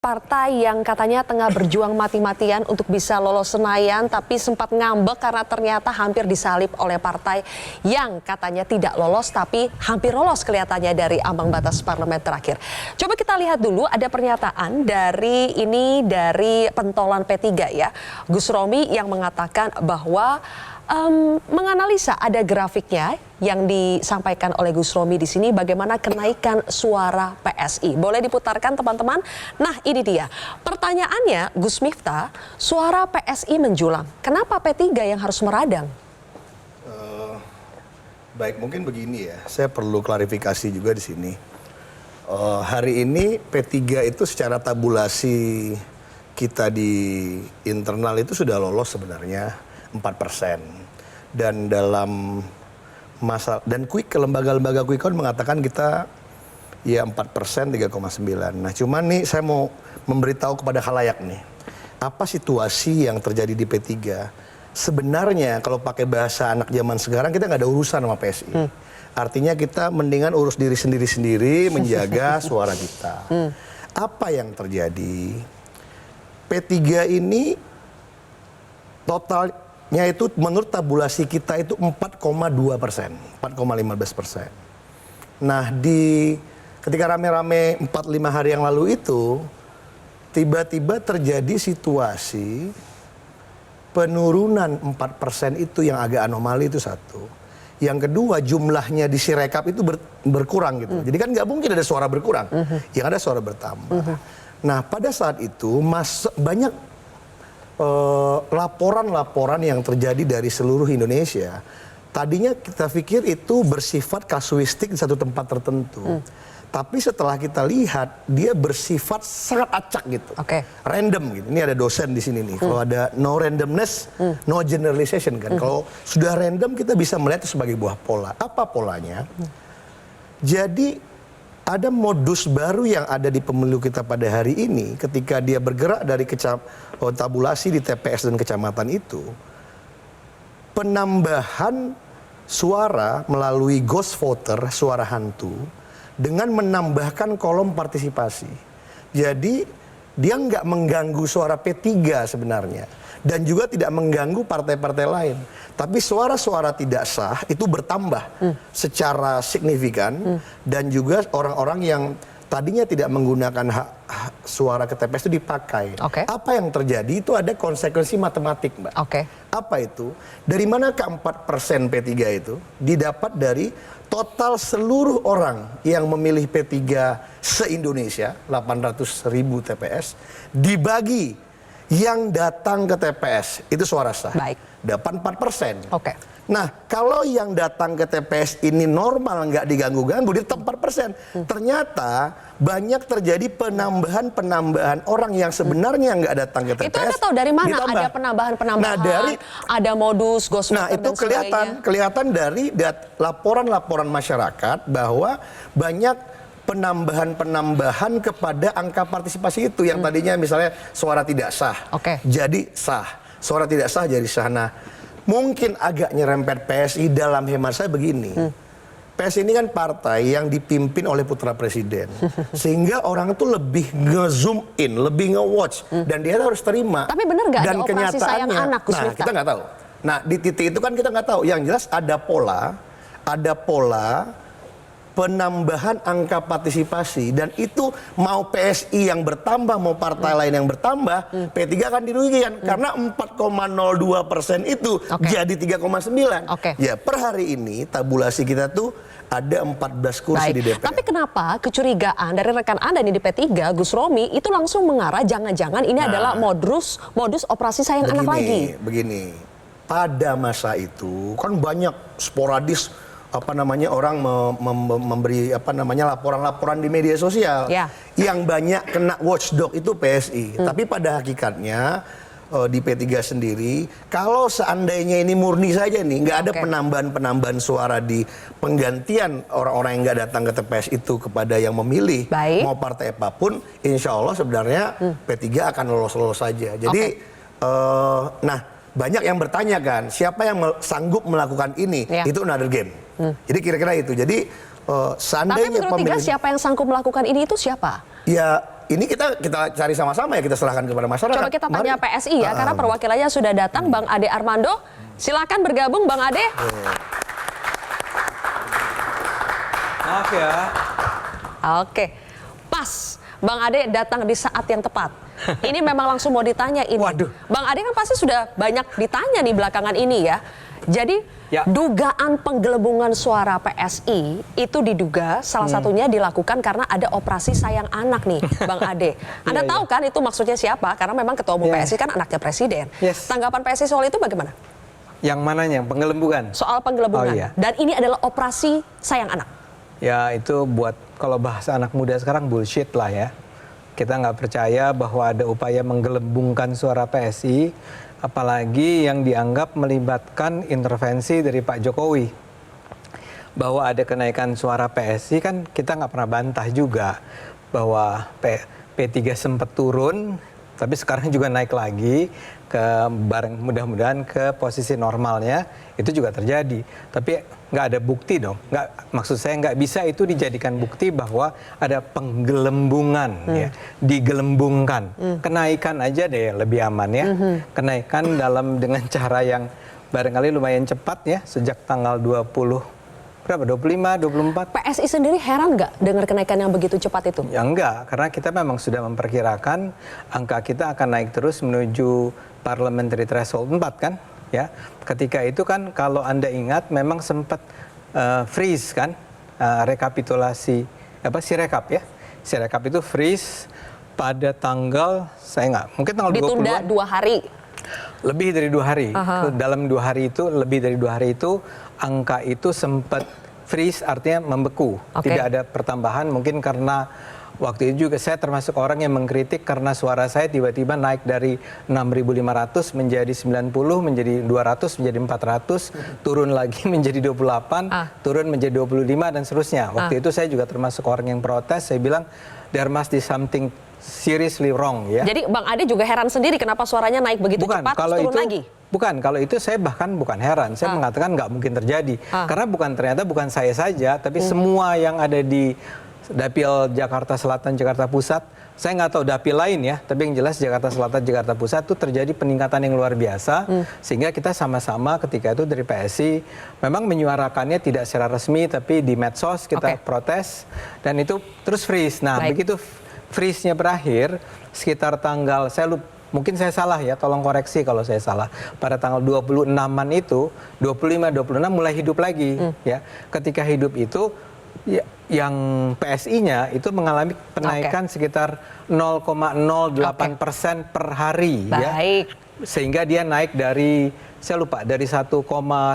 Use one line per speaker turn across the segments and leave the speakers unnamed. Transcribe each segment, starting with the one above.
Partai yang katanya tengah berjuang mati-matian untuk bisa lolos Senayan tapi sempat ngambek karena ternyata hampir disalip oleh partai yang katanya tidak lolos tapi hampir lolos kelihatannya dari ambang batas parlemen terakhir. Coba kita lihat dulu ada pernyataan dari pentolan P3 ya. Gus Romi yang mengatakan bahwa menganalisa ada grafiknya yang disampaikan oleh Gus Romi di sini bagaimana kenaikan suara PSI. Boleh diputarkan teman-teman? Nah ini dia. Pertanyaannya Gus Miftah, suara PSI menjulang. Kenapa P3 yang harus meradang?
Baik, mungkin begini ya. Saya perlu klarifikasi juga di sini. Hari ini P3 itu secara tabulasi kita di internal itu sudah lolos sebenarnya 4%. Dan dalam masa dan lembaga-lembaga quick count mengatakan kita ya 4% 3,9. Nah cuman nih saya mau memberitahu kepada khalayak nih, apa situasi yang terjadi di P3. Sebenarnya kalau pakai bahasa anak zaman sekarang kita nggak ada urusan sama PSI. Artinya kita mendingan urus diri sendiri menjaga suara kita. Apa yang terjadi? P3 ini totalnya itu menurut tabulasi kita itu 4,2%, 4,15%. Nah ketika rame-rame 4-5 hari yang lalu itu, tiba-tiba terjadi situasi penurunan 4% itu yang agak anomali itu satu. Yang kedua jumlahnya di Sirekap itu berkurang gitu. Jadi kan nggak mungkin ada suara berkurang, yang ada suara bertambah. Nah pada saat itu banyak laporan-laporan yang terjadi dari seluruh Indonesia. Tadinya kita pikir itu bersifat kasuistik di satu tempat tertentu. Tapi setelah kita lihat, dia bersifat sangat acak gitu. Random gitu. Ini ada dosen di sini nih. Kalau ada no randomness, no generalization kan. Kalau sudah random kita bisa melihat itu sebagai buah pola. Apa polanya? Jadi ada modus baru yang ada di pemilu kita pada hari ini ketika dia bergerak dari tabulasi di TPS dan kecamatan itu, penambahan suara melalui ghost voter, suara hantu, dengan menambahkan kolom partisipasi. Jadi dia nggak mengganggu suara P3 sebenarnya dan juga tidak mengganggu partai-partai lain. Tapi suara-suara tidak sah itu bertambah secara signifikan dan juga orang-orang yang tadinya tidak menggunakan hak suara ke TPS itu dipakai. Apa yang terjadi itu ada konsekuensi matematik, Mbak. Apa itu? Dari mana ke 4% P3 itu didapat dari total seluruh orang yang memilih P3 se-Indonesia, 800.000 TPS, dibagi yang datang ke TPS, itu suara sah. Dapat 4%. Nah, kalau yang datang ke TPS ini normal, nggak diganggu-ganggu, dia tetap 4%. Ternyata banyak terjadi penambahan orang yang sebenarnya nggak datang ke TPS.
Itu Anda tahu dari mana
ditambah.
Ada penambahan-penambahan, ada modus, ghost voter,
nah itu kelihatan dari laporan-laporan masyarakat bahwa banyak penambahan kepada angka partisipasi itu yang tadinya misalnya suara tidak sah jadi sah, suara tidak sah jadi sah. Nah mungkin agak nyerempet PSI dalam hemat saya begini. PSI ini kan partai yang dipimpin oleh putra presiden. Sehingga orang itu lebih nge-zoom in, lebih nge-watch. Dan dia harus terima.
Tapi benar nggak ada operasi sayang anak, Gus Miftah?
Kita nggak tahu. Nah di titik itu kan kita nggak tahu. Yang jelas ada pola penambahan angka partisipasi. Dan itu mau PSI yang bertambah, mau partai lain yang bertambah, P3 akan dirugikan. Karena 4,02% itu jadi 3,9. Ya per hari ini tabulasi kita tuh ada 14 kursi di DPR.
Tapi kenapa kecurigaan dari rekan Anda nih di P3, Gus Romi, itu langsung mengarah jangan-jangan ini adalah modus operasi sayang anak lagi?
Begini, pada masa itu kan banyak sporadis orang memberi laporan-laporan di media sosial yang banyak kena watchdog itu PSI. Tapi pada hakikatnya di P3 sendiri, kalau seandainya ini murni saja nih, nggak ada penambahan suara di penggantian orang-orang yang nggak datang ke TPS itu kepada yang memilih, mau partai apapun, insya Allah sebenarnya P3 akan lolos-lolos saja. Jadi, nah banyak yang bertanya kan, siapa yang sanggup melakukan ini? Itu another game. Jadi kira-kira itu. Jadi seandainya
tapi menurut siapa yang sanggup melakukan ini itu siapa?
Ya ini kita cari sama-sama ya, kita serahkan kepada masyarakat.
Coba kita tanya PSI ya, karena perwakilannya sudah datang, Bang Ade Armando. Silakan bergabung, Bang Ade.
Maaf ya.
Oke, pas. Bang Ade datang di saat yang tepat. Ini memang langsung mau ditanya ini.
Waduh.
Bang Ade kan pasti sudah banyak ditanya nih belakangan ini ya. Jadi
Ya.
dugaan penggelembungan suara PSI itu diduga salah satunya dilakukan karena ada operasi sayang anak nih, Bang Ade. Anda tahu kan itu maksudnya siapa? Karena memang ketua umum PSI kan anaknya presiden.
Yes.
Tanggapan PSI soal itu bagaimana?
Yang mananya? Penggelembungan?
Soal penggelembungan.
Oh, iya.
Dan ini adalah operasi sayang anak.
Ya itu buat, kalau bahasa anak muda sekarang bullshit lah ya. Kita nggak percaya bahwa ada upaya menggelembungkan suara PSI, apalagi yang dianggap melibatkan intervensi dari Pak Jokowi. Bahwa ada kenaikan suara PSI kan kita nggak pernah bantah juga. Bahwa P3 sempat turun, tapi sekarang juga naik lagi mudah-mudahan ke posisi normalnya. Itu juga terjadi, tapi nggak ada bukti dong. Maksud saya nggak bisa itu dijadikan bukti bahwa ada penggelembungan, ya, digelembungkan. Kenaikan aja deh lebih aman ya. Kenaikan dengan cara yang barangkali lumayan cepat ya, sejak tanggal 25, 24.
PSI sendiri heran nggak dengar kenaikan yang begitu cepat itu?
Ya enggak, karena kita memang sudah memperkirakan angka kita akan naik terus menuju parliamentary threshold 4 kan. Ya, ketika itu kan kalau Anda ingat memang sempat freeze kan, rekapitulasi Sirekap ya, Sirekap itu freeze pada tanggal mungkin tanggal 20-an.
Ditunda 2 hari.
Lebih dari 2 hari. Dalam 2 hari itu, lebih dari 2 hari itu angka itu sempat freeze, artinya membeku. Tidak ada pertambahan, mungkin karena waktu itu juga saya termasuk orang yang mengkritik karena suara saya tiba-tiba naik dari 6.500 menjadi 90, menjadi 200, menjadi 400, turun lagi menjadi 28, turun menjadi 25 dan seterusnya. Waktu itu saya juga termasuk orang yang protes, saya bilang there must be something seriously wrong ya.
Jadi Bang Ade juga heran sendiri kenapa suaranya naik begitu cepat terus turun lagi?
Bukan, kalau itu saya bahkan bukan heran, saya mengatakan nggak mungkin terjadi. Karena ternyata bukan saya saja, tapi semua yang ada di Dapil Jakarta Selatan, Jakarta Pusat, saya nggak tahu dapil lain ya, tapi yang jelas Jakarta Selatan, Jakarta Pusat itu terjadi peningkatan yang luar biasa, sehingga kita sama-sama ketika itu dari PSI memang menyuarakannya tidak secara resmi, tapi di medsos kita protes, dan itu terus freeze. Nah, begitu freeze-nya berakhir, sekitar tanggal, mungkin saya salah ya, tolong koreksi kalau saya salah. Pada tanggal 26-an itu, 25-26 mulai hidup lagi. Ya. Ketika hidup itu, yang PSI-nya itu mengalami kenaikan sekitar 0,08% per hari.
Baik.
Ya. Sehingga dia naik dari, saya lupa, dari 1,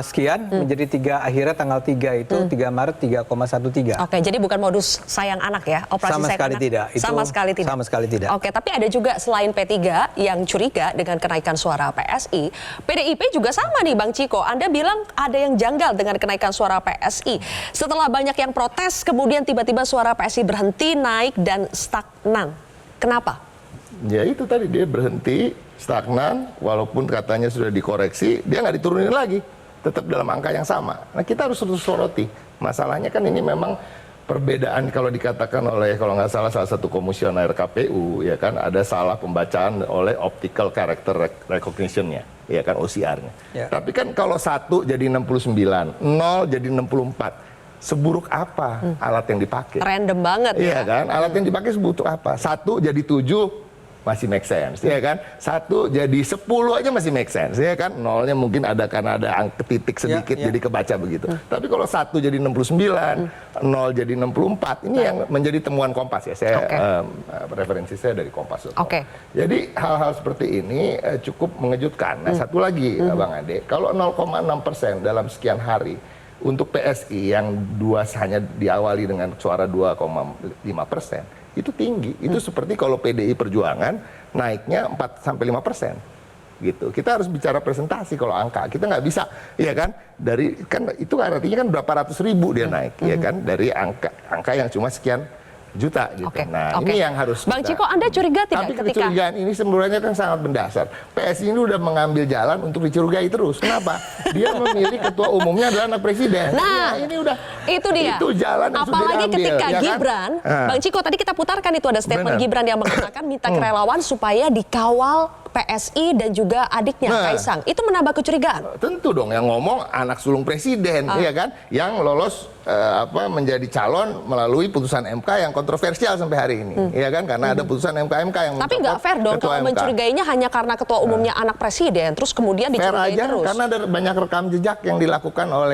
sekian menjadi 3, akhirnya tanggal 3 itu 3 Maret 3,13.
Oke, jadi bukan modus sayang anak ya, operasi
sama
sayang
sekali
anak.
tidak. Itu
sama sekali tidak.
Sama sekali tidak.
Oke, tapi ada juga selain P3 yang curiga dengan kenaikan suara PSI, PDIP juga sama nih Bang Ciko. Anda bilang ada yang janggal dengan kenaikan suara PSI. Setelah banyak yang protes, kemudian tiba-tiba suara PSI berhenti naik dan stagnan. Kenapa?
Ya itu tadi, dia berhenti, stagnan, walaupun katanya sudah dikoreksi, dia nggak diturunin lagi, tetap dalam angka yang sama. Nah kita harus terus soroti. Masalahnya kan ini memang perbedaan kalau dikatakan oleh, kalau nggak salah satu komisioner KPU, ya kan, ada salah pembacaan oleh optical character recognition-nya, ya kan, OCR-nya. Ya. Tapi kan kalau 1 jadi 69, 0 jadi 64, seburuk apa alat yang dipakai?
Random banget ya.
Iya kan, alat yang dipakai seburuk apa? 1 jadi 7, masih make sense, ya kan? 1 jadi 10 aja masih make sense, ya kan? Nolnya mungkin ada karena ada angka titik sedikit jadi kebaca begitu. Tapi kalau 1 jadi 69, 0 jadi 64, ini yang menjadi temuan Kompas ya. Saya referensi saya dari Kompas. Jadi hal-hal seperti ini cukup mengejutkan. Nah, satu lagi Bang Ade, kalau 0,6% dalam sekian hari untuk PSI yang hanya diawali dengan suara 2,5%, itu tinggi. Itu seperti kalau PDI Perjuangan naiknya 4-5%. Gitu. Kita harus bicara presentasi kalau angka. Kita nggak bisa, ya kan? Itu artinya kan berapa ratus ribu dia naik, ya kan? Dari angka yang cuma sekian juta gitu.
Oke,
Nah,
oke.
ini yang harus
Bang Ciko, Anda curiga tidak
Tapi
ketika
kecurigaan ini sebenarnya kan sangat mendasar. PSI ini udah mengambil jalan untuk dicurigai terus. Kenapa? Dia memilih ketua umumnya adalah anak presiden.
Nah,
Ya, ini udah
itu dia.
Itu jalan yang sudah
Apalagi
diambil,
ketika
ya kan?
Gibran, Bang Ciko tadi kita putarkan itu ada statement
Benar.
Gibran yang mengatakan minta ke relawan supaya dikawal PSI dan juga adiknya
Nah.
Kaisang. Itu menambah kecurigaan.
Tentu dong yang ngomong anak sulung presiden, ya kan? Yang lolos menjadi calon melalui putusan MK yang kontroversial sampai hari ini, ya kan? Karena ada putusan MK yang
Tapi nggak fair dong
ketua
kalau
MK.
mencurigainya hanya karena ketua umumnya anak presiden, terus kemudian
Fair
dicurigai
aja,
terus.
karena ada banyak rekam jejak yang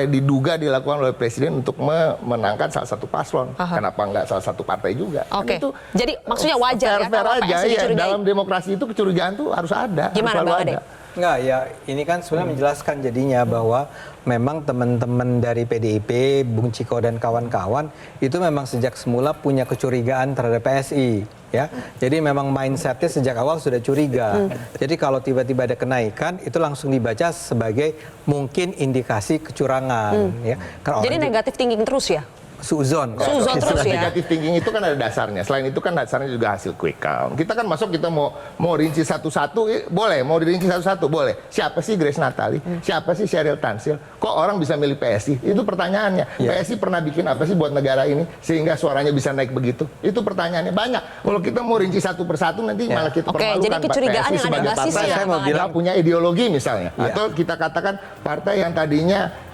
diduga dilakukan oleh presiden untuk memenangkan salah satu paslon. Kenapa nggak salah satu partai juga? Kan
Oke.
itu
Jadi maksudnya wajar ya
fair
kalau
aja,
PSI
ya.
dicurigai.
Dalam demokrasi itu kecurigaan tuh harus ada.
Gimana,
harus selalu
Bang
ada.
Ade?
Enggak ya, ini kan sebenarnya menjelaskan jadinya bahwa memang teman-teman dari PDIP, Bung Ciko dan kawan-kawan itu memang sejak semula punya kecurigaan terhadap PSI. Ya, jadi memang mindsetnya sejak awal sudah curiga. Jadi kalau tiba-tiba ada kenaikan, itu langsung dibaca sebagai mungkin indikasi kecurangan. Ya, kan
Jadi
orang
negatif thinking terus ya?
Suzon.
Suzon terus ya?
Negative thinking itu kan ada dasarnya. Selain itu kan dasarnya juga hasil quick count. Kita kan masuk, kita mau rinci satu-satu, boleh. Mau dirinci satu-satu, boleh. Siapa sih Grace Natali? Siapa sih Sheryl Tanzil? Kok orang bisa milih PSI? Itu pertanyaannya. PSI pernah bikin apa sih buat negara ini sehingga suaranya bisa naik begitu? Itu pertanyaannya banyak. Kalau kita mau rinci satu persatu, nanti malah kita
Oke,
permalukan
jadi kecurigaan
PSI
yang ada
sebagai
basisnya,
partai
Saya mau
Bang Ade.
bilang,
yang punya ideologi misalnya. Atau kita katakan partai yang tadinya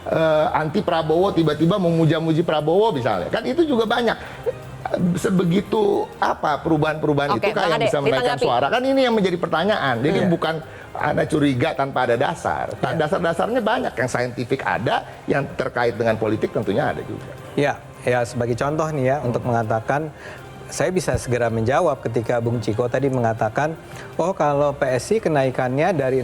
anti Prabowo tiba-tiba memuja-muji Prabowo misalnya, kan itu juga banyak. Sebegitu apa perubahan-perubahan
Oke,
itu kan
Bang
yang
Ade,
bisa menaikkan
ditanggapi.
suara, kan ini yang menjadi pertanyaan. Jadi bukan ada curiga tanpa ada dasar. Dasar-dasarnya banyak, yang saintifik ada, yang terkait dengan politik tentunya ada juga.
Ya, sebagai contoh nih ya untuk mengatakan, saya bisa segera menjawab ketika Bung Ciko tadi mengatakan, oh kalau PSI kenaikannya dari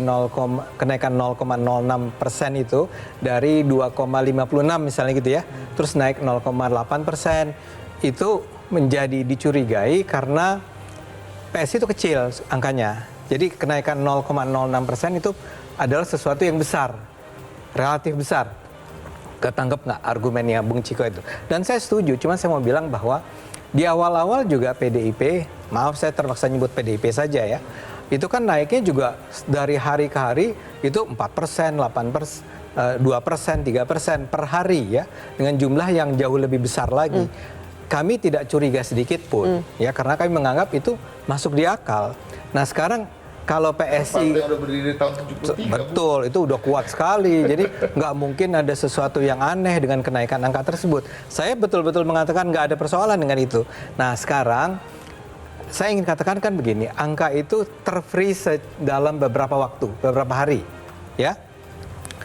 kenaikan 0,06% itu dari 2,56 misalnya gitu ya, terus naik 0,8%, itu menjadi dicurigai karena PSI itu kecil angkanya. Jadi kenaikan 0,06% itu adalah sesuatu yang besar, relatif besar. Ketangkep nggak argumennya Bung Ciko itu? Dan saya setuju, cuman saya mau bilang bahwa di awal-awal juga PDIP, maaf saya terpaksa nyebut PDIP saja ya, itu kan naiknya juga dari hari ke hari itu 4%, 8%, 2%, 3% per hari ya, dengan jumlah yang jauh lebih besar lagi. Kami tidak curiga sedikit pun ya, karena kami menganggap itu masuk di akal. Nah sekarang kalau PSI
Partai yang udah berdiri tahun 73.
betul, itu udah kuat sekali. Jadi nggak mungkin ada sesuatu yang aneh dengan kenaikan angka tersebut. Saya betul-betul mengatakan nggak ada persoalan dengan itu. Nah sekarang saya ingin katakan kan begini, angka itu terfreeze dalam beberapa waktu, beberapa hari, ya.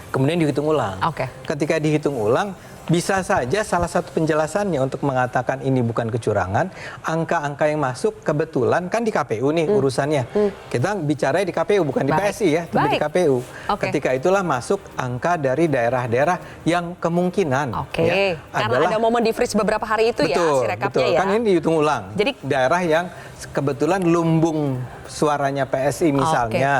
Kemudian dihitung ulang.
Oke.
Ketika dihitung ulang, bisa saja salah satu penjelasannya untuk mengatakan ini bukan kecurangan, angka-angka yang masuk kebetulan kan di KPU nih urusannya. Kita bicara di KPU bukan di
Baik.
PSI ya, tapi di
Baik.
KPU.
Oke.
Ketika itulah masuk angka dari daerah-daerah yang kemungkinan
Oke,
ya,
karena ada momen di freeze beberapa hari itu ya, si rekapnya
betul.
ya.
Kan ini dihitung ulang.
Jadi-
daerah yang kebetulan lumbung suaranya PSI misalnya.